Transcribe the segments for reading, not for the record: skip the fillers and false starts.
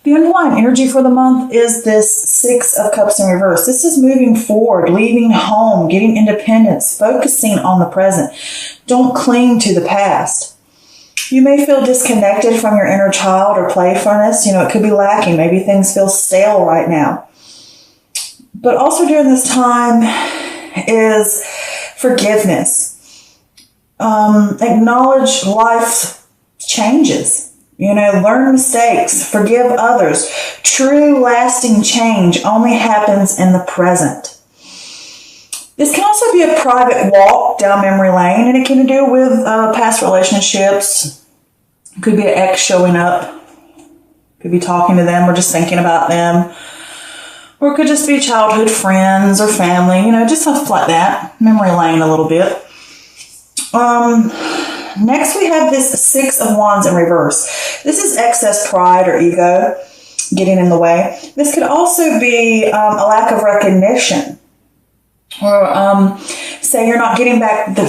The underlying energy for the month is this Six of Cups in reverse. This is moving forward, leaving home, getting independence, focusing on the present. Don't cling to the past. You may feel disconnected from your inner child or playfulness. It could be lacking. Maybe things feel stale right now. But also during this time is forgiveness. Acknowledge life changes. Learn mistakes, forgive others. True lasting change only happens in the present. This can also be a private walk down memory lane, and it can do with past relationships. It could be an ex showing up. Could be talking to them or just thinking about them. Or it could just be childhood friends or family, just stuff like that. Memory lane a little bit. Next we have this Six of Wands in reverse. This is excess pride or ego getting in the way. This could also be a lack of recognition. Or say you're not getting the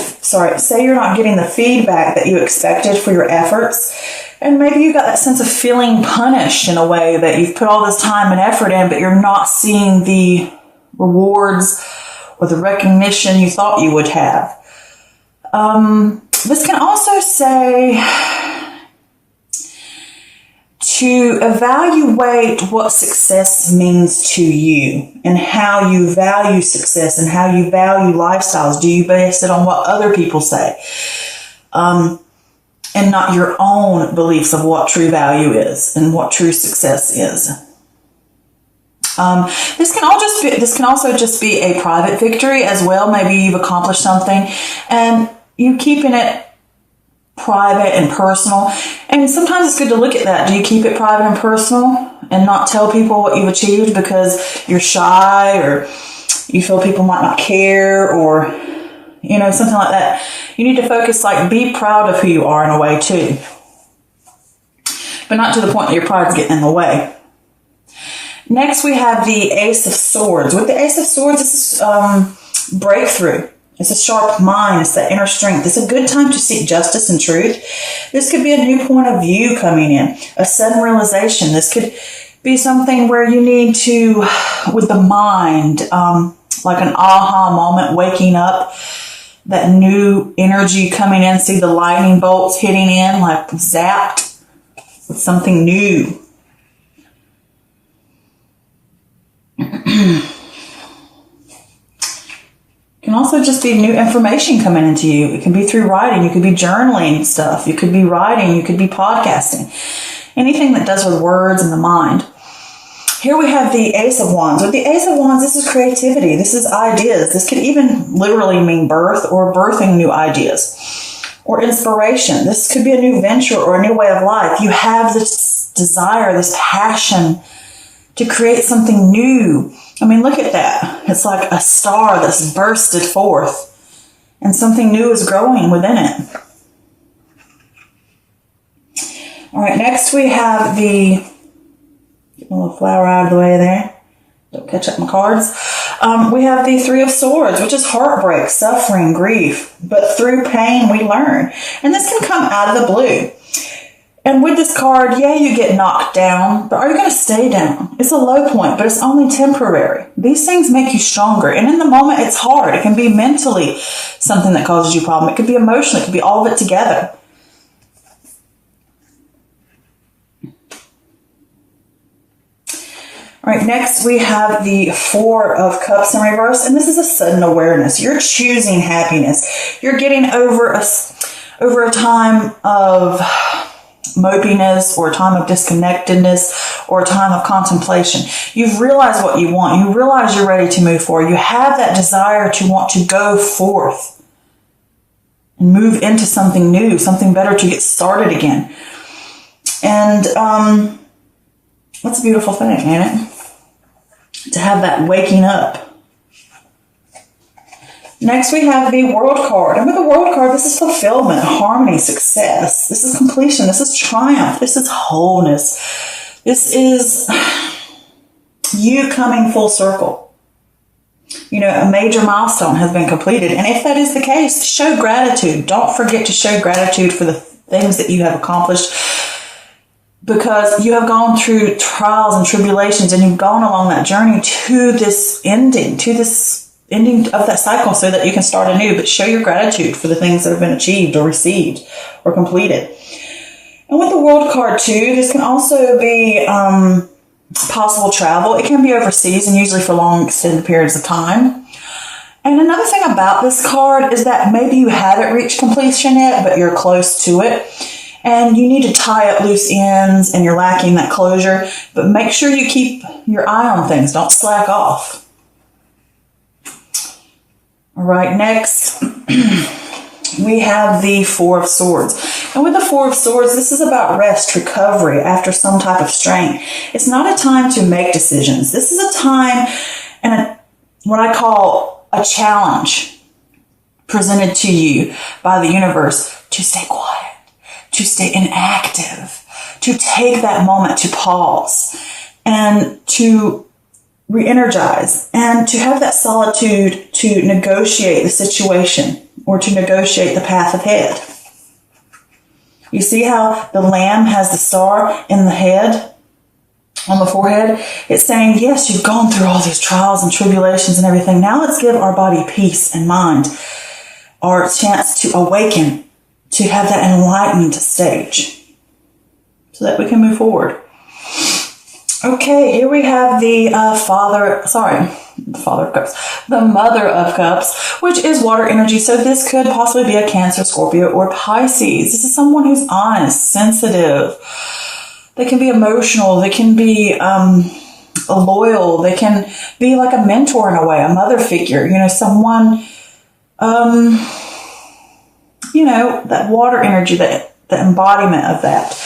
feedback that you expected for your efforts. And maybe you got that sense of feeling punished in a way that you've put all this time and effort in, but you're not seeing the rewards or the recognition you thought you would have. This can also say to evaluate what success means to you and how you value success and how you value lifestyles. Do you base it on what other people say? And not your own beliefs of what true value is and what true success is. This can also just be a private victory as well. Maybe you've accomplished something and you keeping it private and personal. And sometimes it's good to look at that. Do you keep it private and personal and not tell people what you've achieved because you're shy or you feel people might not care or, something like that. You need to focus, be proud of who you are in a way too. But not to the point that your pride's getting in the way. Next, we have the Ace of Swords. With the Ace of Swords, this is breakthrough. It's a sharp mind. It's that inner strength. It's a good time to seek justice and truth. This could be a new point of view coming in, a sudden realization. This could be something where you need to, with the mind, like an aha moment, waking up, that new energy coming in, see the lightning bolts hitting in, like zapped with something new. Can also just be new information coming into you. It can be through writing. You could be journaling stuff. You could be writing. You could be podcasting. Anything that does with words and the mind. Here we have the Ace of Wands. With the Ace of Wands, this is creativity. This is ideas. This could even literally mean birth or birthing new ideas or inspiration. This could be a new venture or a new way of life. You have this desire, this passion to create something new. Look at that. It's like a star that's bursted forth and something new is growing within it. All right, next we have get a little flower out of the way there. Don't catch up my cards. We have the Three of Swords, which is heartbreak, suffering, grief. But through pain, we learn. And this can come out of the blue. And with this card, you get knocked down, but are you going to stay down? It's a low point, but it's only temporary. These things make you stronger. And in the moment, it's hard. It can be mentally something that causes you a problem. It could be emotional. It could be all of it together. All right, next we have the Four of Cups in reverse, and this is a sudden awareness. You're choosing happiness. You're getting over a time of mopiness or a time of disconnectedness or a time of contemplation. You've realized what you want. You realize you're ready to move forward. You have that desire to want to go forth and move into something new, something better, to get started again. And that's a beautiful thing, ain't it? To have that waking up. Next, we have the World card. And with the World card, this is fulfillment, harmony, success. This is completion. This is triumph. This is wholeness. This is you coming full circle. A major milestone has been completed. And if that is the case, show gratitude. Don't forget to show gratitude for the things that you have accomplished. because you have gone through trials and tribulations, and you've gone along that journey to this ending of that cycle so that you can start anew. But show your gratitude for the things that have been achieved or received or completed. And with the World card too, this can also be possible travel. It can be overseas and usually for long extended periods of time. And another thing about this card is that maybe you haven't reached completion yet, but you're close to it. And you need to tie up loose ends and you're lacking that closure. But make sure you keep your eye on things. Don't slack off. All right, next we have the Four of Swords. And with the Four of Swords, this is about rest, recovery after some type of strain. It's not a time to make decisions. This is a time and what I call a challenge presented to you by the universe to stay quiet, to stay inactive, to take that moment to pause and to re-energize and to have that solitude to negotiate the situation or to negotiate the path ahead. You see how the lamb has the star in the head, on the forehead? It's saying, yes, you've gone through all these trials and tribulations and everything. Now let's give our body peace and mind, our chance to awaken, to have that enlightened stage so that we can move forward. Okay, here we have the the Mother of Cups, which is water energy. So this could possibly be a Cancer, Scorpio, or Pisces. This is someone who's honest, sensitive. They can be emotional. They can be loyal. They can be like a mentor in a way, a mother figure. You know, someone, that water energy, the embodiment of that.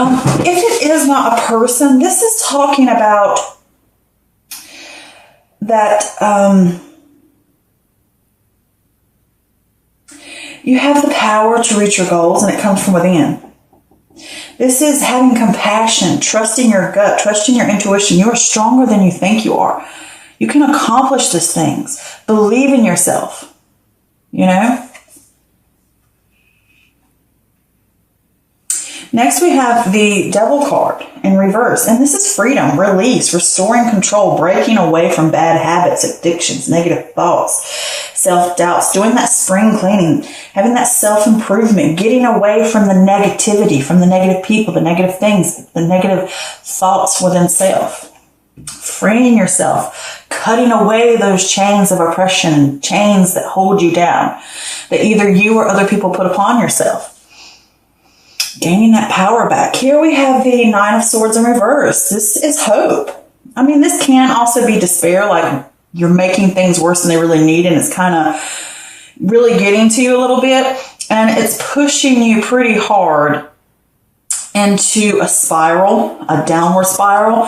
If it is not a person, this is talking about that you have the power to reach your goals and it comes from within. This is having compassion, trusting your gut, trusting your intuition. You are stronger than you think you are. You can accomplish these things. Believe in yourself, you know? Next, we have the Devil card in reverse. And this is freedom, release, restoring control, breaking away from bad habits, addictions, negative thoughts, self-doubts, doing that spring cleaning, having that self-improvement, getting away from the negativity, from the negative people, the negative things, the negative thoughts within self. Freeing yourself, cutting away those chains of oppression, chains that hold you down, that either you or other people put upon yourself. Gaining that power back. Here we have the Nine of Swords in reverse. This is hope. I mean, this can also be despair, like you're making things worse than they really need, and it's kind of really getting to you a little bit, and it's pushing you pretty hard into a spiral, a downward spiral.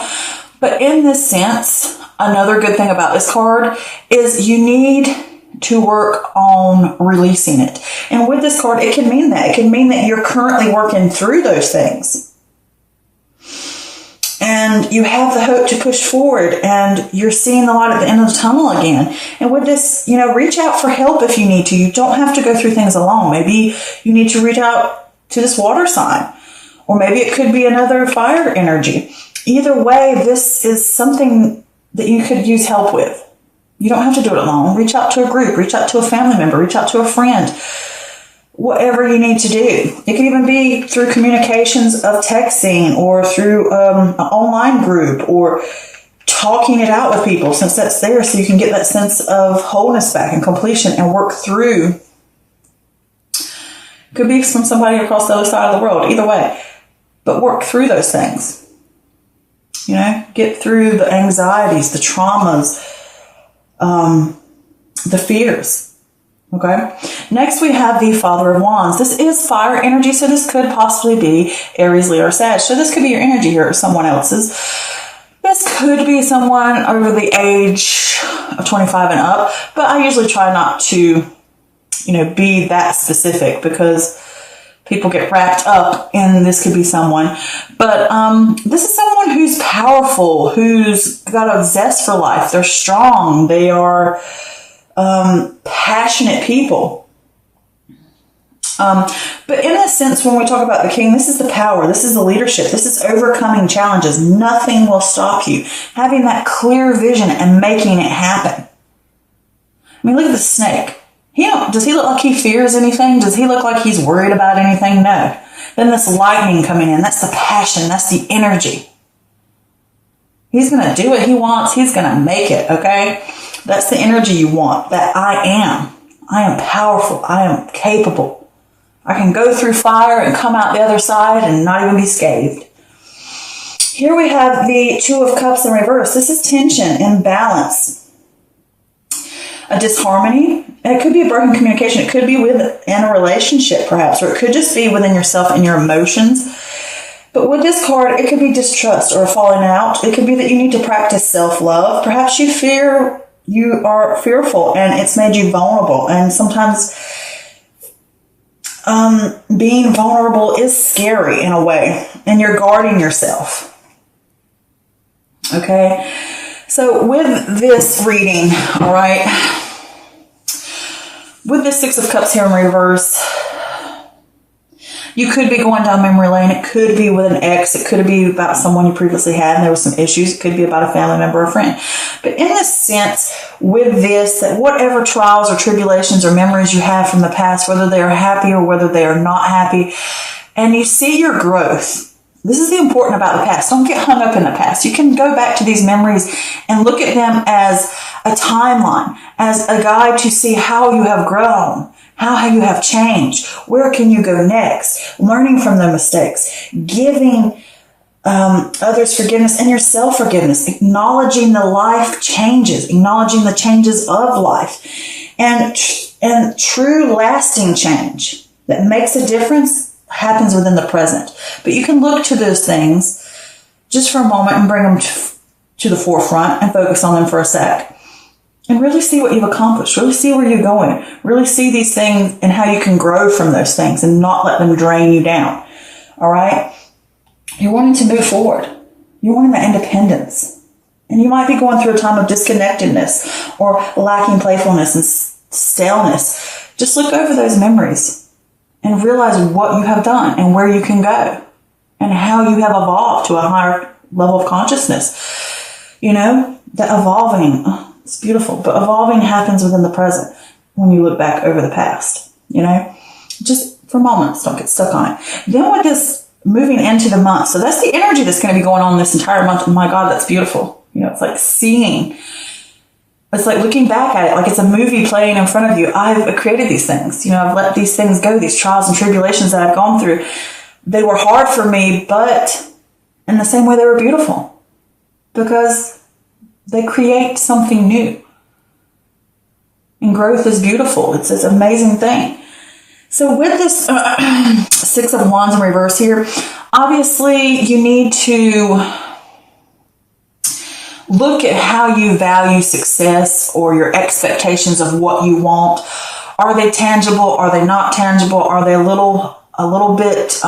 But in this sense, another good thing about this card is you need to work on releasing it. And with this card, it can mean that. It can mean that you're currently working through those things. And you have the hope to push forward and you're seeing the light at the end of the tunnel again. And with this, reach out for help if you need to. You don't have to go through things alone. Maybe you need to reach out to this water sign. Or maybe it could be another fire energy. Either way, this is something that you could use help with. You don't have to do it alone. Reach out to a group, reach out to a family member, reach out to a friend, whatever you need to do. It can even be through communications of texting or through an online group or talking it out with people, since that's there, so you can get that sense of wholeness back and completion and work through. Could be from somebody across the other side of the world, either way. But work through those things. Get through the anxieties, the traumas, the fears. Okay. Next, we have the Father of Wands. This is fire energy, so this could possibly be Aries, Leo, or Sag. So this could be your energy here or someone else's. This could be someone over the age of 25 and up, but I usually try not to, be that specific because people get wrapped up in this could be someone. But this is someone who's powerful, who's got a zest for life. They're strong. They are passionate people. But in a sense, when we talk about the king, this is the power, this is the leadership, this is overcoming challenges. Nothing will stop you. Having that clear vision and making it happen. I mean, look at the snake. Does he look like he fears anything? Does he look like he's worried about anything? No. Then this lightning coming in, that's the passion, that's the energy. He's going to do what he wants. He's going to make it, okay? That's the energy you want, that I am. I am powerful. I am capable. I can go through fire and come out the other side and not even be scathed. Here we have the Two of Cups in reverse. This is tension, imbalance, a disharmony. And it could be a broken communication. It could be within a relationship, perhaps, or it could just be within yourself and your emotions. But with this card, it could be distrust or a falling out. It could be that you need to practice self-love. Perhaps you are fearful and it's made you vulnerable. And sometimes being vulnerable is scary in a way, and you're guarding yourself. Okay, so with this reading, all right, with the Six of Cups here in reverse, you could be going down memory lane. It could be with an ex. It could be about someone you previously had and there was some issues. It could be about a family member or friend. But in this sense, with this, that whatever trials or tribulations or memories you have from the past, whether they are happy or whether they are not happy, and you see your growth. This is the important about the past. Don't get hung up in the past. You can go back to these memories and look at them as a timeline, as a guide to see how you have grown, how you have changed, where can you go next, learning from the mistakes, giving others forgiveness and yourself forgiveness, acknowledging the life changes, acknowledging the changes of life, and true lasting change that makes a difference happens within the present. But you can look to those things just for a moment and bring them to the forefront and focus on them for a sec. And really see what you've accomplished. Really see where you're going. Really see these things and how you can grow from those things and not let them drain you down. All right? You're wanting to move forward. You're wanting that independence. And you might be going through a time of disconnectedness or lacking playfulness and staleness. Just look over those memories and realize what you have done and where you can go and how you have evolved to a higher level of consciousness. You know, that evolving, it's beautiful, but evolving happens within the present when you look back over the past, you know, just for moments, don't get stuck on it. Then with this moving into the month, so that's the energy that's going to be going on this entire month. Oh my God, that's beautiful. You know, it's like seeing, it's like looking back at it, like it's a movie playing in front of you. I've created these things, you know, I've let these things go, these trials and tribulations that I've gone through. They were hard for me, but in the same way they were beautiful because they create something new. And growth is beautiful. It's this amazing thing. So with this Six of Wands in reverse here, obviously you need to look at how you value success or your expectations of what you want. Are they tangible? Are they not tangible? Are they a little bit,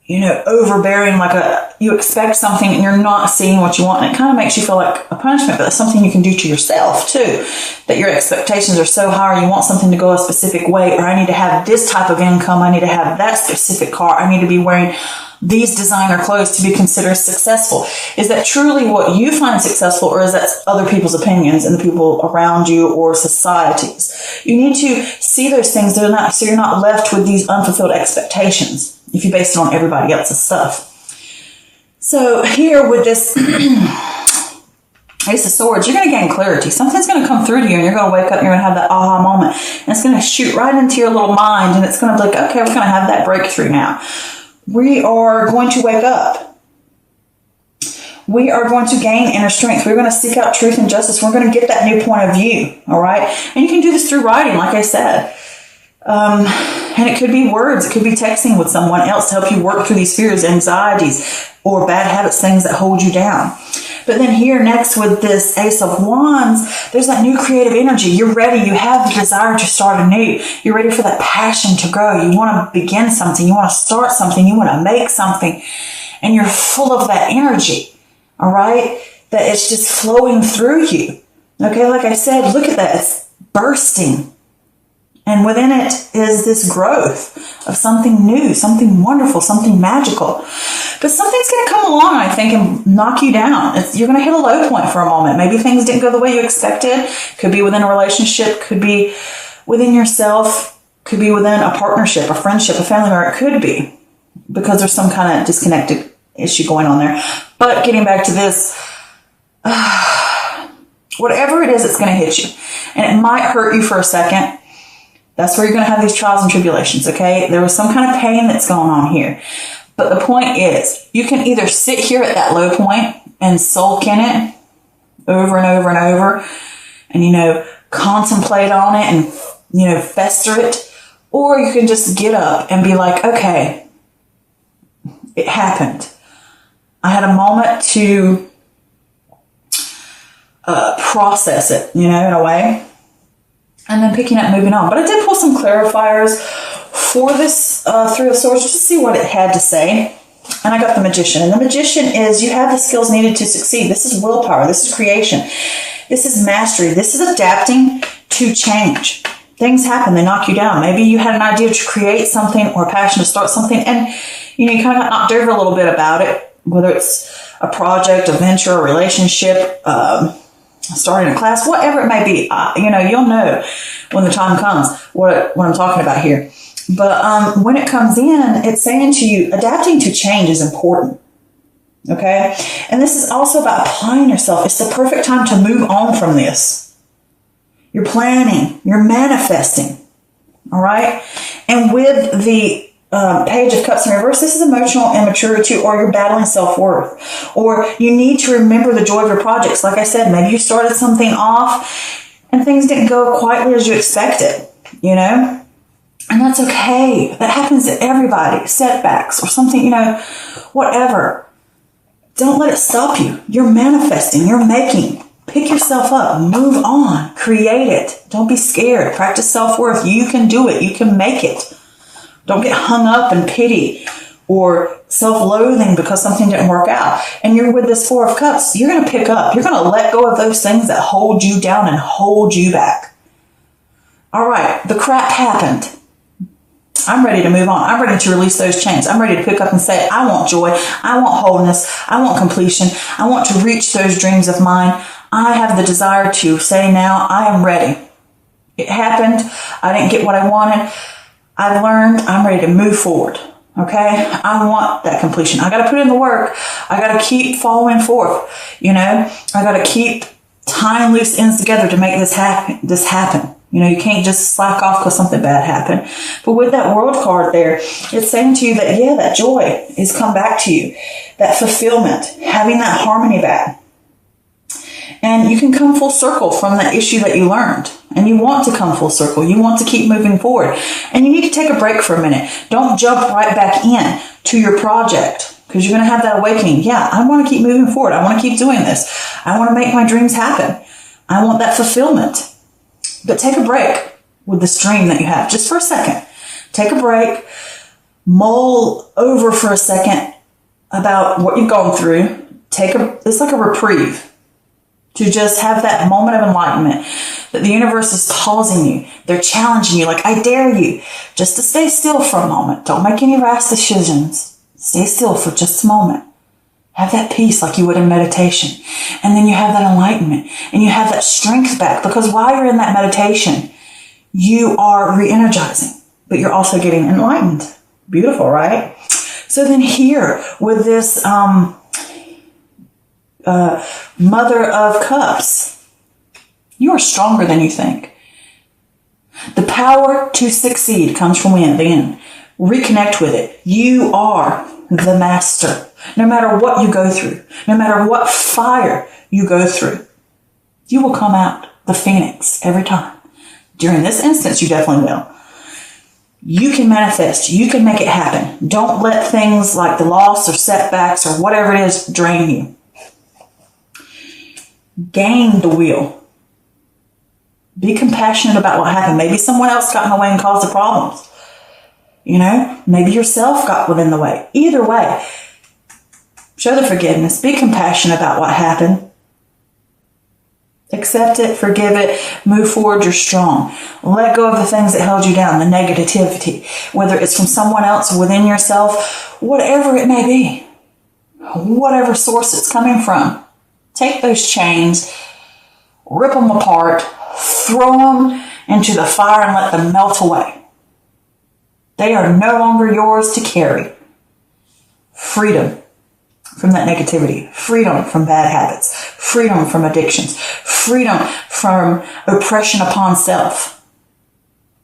you know, overbearing, like you expect something and you're not seeing what you want. And it kind of makes you feel like a punishment, but that's something you can do to yourself too. That your expectations are so high, or you want something to go a specific way, or I need to have this type of income, I need to have that specific car, I need to be wearing these designer clothes to be considered successful. Is that truly what you find successful, or is that other people's opinions and the people around you or societies? You need to see those things, so you're not left with these unfulfilled expectations if you base it on everybody else's stuff. So here with this Ace of Swords, you're going to gain clarity. Something's going to come through to you and you're going to wake up and you're going to have that aha moment. And it's going to shoot right into your little mind and it's going to be like, okay, we're going to have that breakthrough now. We are going to wake up. We are going to gain inner strength. We're going to seek out truth and justice. We're going to get that new point of view. All right. And you can do this through writing, like I said. And it could be words. It could be texting with someone else to help you work through these fears, anxieties, or bad habits, things that hold you down. But then here next with this Ace of Wands, there's that new creative energy. You're ready. You have the desire to start anew. You're ready for that passion to grow. You want to begin something. You want to start something. You want to make something. And you're full of that energy. All right? That it's just flowing through you. Okay? Like I said, look at that. It's bursting. And within it is this growth of something new, something wonderful, something magical. But something's going to come along, I think, and knock you down. You're going to hit a low point for a moment. Maybe things didn't go the way you expected. Could be within a relationship, could be within yourself, could be within a partnership, a friendship, a family member. It could be because there's some kind of disconnected issue going on there. But getting back to this, whatever it is, it's going to hit you. And it might hurt you for a second. That's where you're going to have these trials and tribulations, okay? There was some kind of pain that's going on here. But the point is, you can either sit here at that low point and sulk in it over and over and over and, contemplate on it and, fester it. Or you can just get up and be like, okay, it happened. I had a moment to process it, in a way. And then picking up, moving on. But I did pull some clarifiers for this Three of Swords just to see what it had to say. And I got the Magician. And the Magician is you have the skills needed to succeed. This is willpower. This is creation. This is mastery. This is adapting to change. Things happen. They knock you down. Maybe you had an idea to create something or a passion to start something. And, you kind of got knocked over a little bit about it. Whether it's a project, a venture, a relationship, starting a class, whatever it may be, you'll know when the time comes what I'm talking about here. But when it comes in, it's saying to you, adapting to change is important. Okay? And this is also about applying yourself. It's the perfect time to move on from this. You're planning. You're manifesting. All right? And with the Page of Cups in reverse, this is emotional immaturity, or you're battling self-worth, or you need to remember the joy of your projects. Like I said, maybe you started something off and things didn't go quietly as you expected, and that's okay. That happens to everybody. Setbacks or something, whatever. Don't let it stop you. You're manifesting. You're making. Pick yourself up. Move on. Create it. Don't be scared. Practice self-worth. You can do it. You can make it. Don't get hung up in pity or self-loathing because something didn't work out. And you're with this Four of Cups. You're going to pick up. You're going to let go of those things that hold you down and hold you back. All right. The crap happened. I'm ready to move on. I'm ready to release those chains. I'm ready to pick up and say, I want joy. I want wholeness. I want completion. I want to reach those dreams of mine. I have the desire to say now, I am ready. It happened. I didn't get what I wanted. I've learned. I'm ready to move forward. Okay? I want that completion. I got to put in the work. I got to keep following forth. I got to keep tying loose ends together to make this happen. You can't just slack off because something bad happened. But with that World card there, it's saying to you that, that joy is come back to you. That fulfillment, having that harmony back. And you can come full circle from that issue that you learned. And you want to come full circle. You want to keep moving forward. And you need to take a break for a minute. Don't jump right back in to your project because you're going to have that awakening. Yeah, I want to keep moving forward. I want to keep doing this. I want to make my dreams happen. I want that fulfillment. But take a break with this dream that you have. Just for a second. Take a break. Mull over for a second about what you've gone through. It's like a reprieve. To just have that moment of enlightenment that the universe is pausing you. They're challenging you. Like, I dare you just to stay still for a moment. Don't make any rash decisions. Stay still for just a moment. Have that peace like you would in meditation. And then you have that enlightenment. And you have that strength back. Because while you're in that meditation, you are re-energizing. But you're also getting enlightened. Beautiful, right? So then here, with this Mother of Cups, you are stronger than you think. The power to succeed comes from within. Reconnect with it. You are the master. No matter what you go through, no matter what fire you go through, you will come out the phoenix every time. During this instance, you definitely will. You can manifest. You can make it happen. Don't let things like the loss or setbacks or whatever it is drain you. Gain the will. Be compassionate about what happened. Maybe someone else got in the way and caused the problems. Maybe yourself got within the way. Either way, show the forgiveness. Be compassionate about what happened. Accept it, forgive it, move forward, you're strong. Let go of the things that held you down, the negativity, whether it's from someone else or within yourself, whatever it may be, whatever source it's coming from. Take those chains, rip them apart, throw them into the fire and let them melt away. They are no longer yours to carry. Freedom from that negativity, freedom from bad habits, freedom from addictions, freedom from oppression upon self.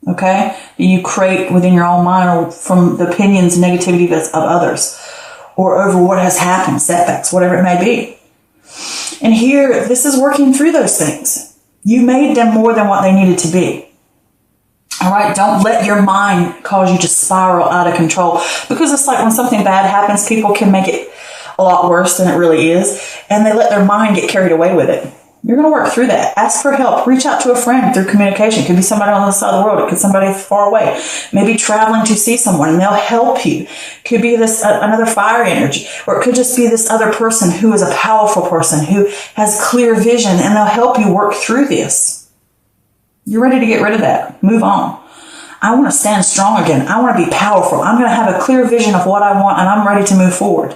Okay? You create within your own mind or from the opinions and negativity of others or over what has happened, setbacks, whatever it may be. And here, this is working through those things. You made them more than what they needed to be. All right, don't let your mind cause you to spiral out of control, because it's like when something bad happens, people can make it a lot worse than it really is, and they let their mind get carried away with it. You're going to work through that. Ask for help. Reach out to a friend through communication. It could be somebody on the other side of the world. It could be somebody far away. Maybe traveling to see someone and they'll help you. It could be this another fire energy, or it could just be this other person who is a powerful person who has clear vision, and they'll help you work through this. You're ready to get rid of that. Move on. I want to stand strong again. I want to be powerful. I'm going to have a clear vision of what I want, and I'm ready to move forward.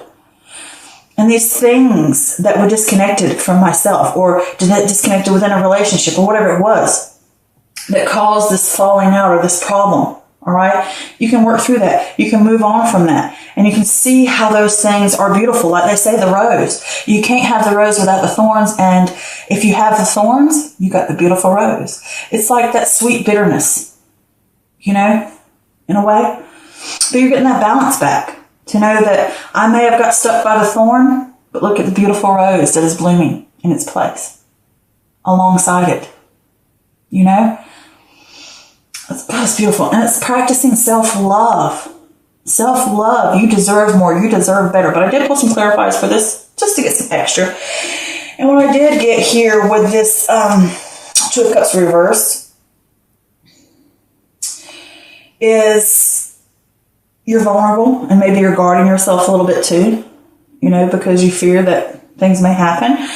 And these things that were disconnected from myself, or disconnected within a relationship, or whatever it was that caused this falling out or this problem, all right? You can work through that. You can move on from that. And you can see how those things are beautiful. Like they say, the rose. You can't have the rose without the thorns. And if you have the thorns, you got the beautiful rose. It's like that sweet bitterness, in a way. But you're getting that balance back. To know that I may have got stuck by the thorn, but look at the beautiful rose that is blooming in its place alongside it. That's beautiful. And it's practicing self-love. Self-love. You deserve more. You deserve better. But I did pull some clarifiers for this just to get some extra. And what I did get here with this Two of Cups reversed is you're vulnerable, and maybe you're guarding yourself a little bit too, because you fear that things may happen.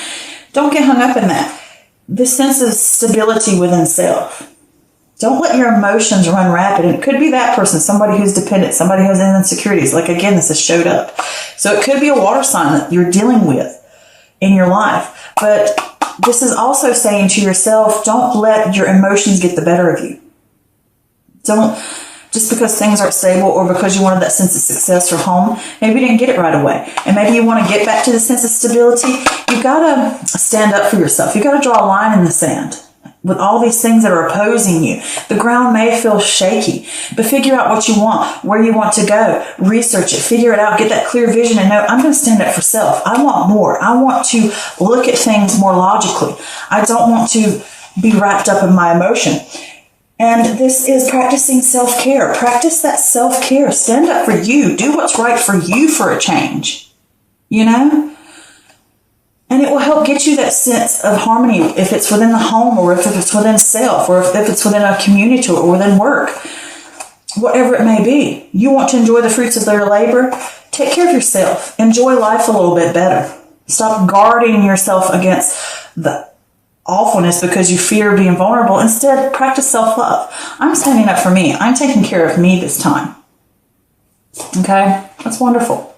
Don't get hung up in that. This sense of stability within self. Don't let your emotions run rapid. And it could be that person, somebody who's dependent, somebody who has insecurities. Like, again, this has showed up. So it could be a water sign that you're dealing with in your life. But this is also saying to yourself, don't let your emotions get the better of you. Just because things aren't stable, or because you wanted that sense of success or home, maybe you didn't get it right away. And maybe you want to get back to the sense of stability. You've got to stand up for yourself. You've got to draw a line in the sand with all these things that are opposing you. The ground may feel shaky, but figure out what you want, where you want to go. Research it, figure it out, get that clear vision, and know, I'm going to stand up for self. I want more. I want to look at things more logically. I don't want to be wrapped up in my emotion. And this is practicing self-care. Practice that self-care. Stand up for you. Do what's right for you for a change. And it will help get you that sense of harmony, if it's within the home, or if it's within self, or if it's within a community, or within work. Whatever it may be. You want to enjoy the fruits of their labor? Take care of yourself. Enjoy life a little bit better. Stop guarding yourself against the awfulness because you fear being vulnerable. Instead, practice self-love. I'm standing up for me. I'm taking care of me this time. Okay? That's wonderful.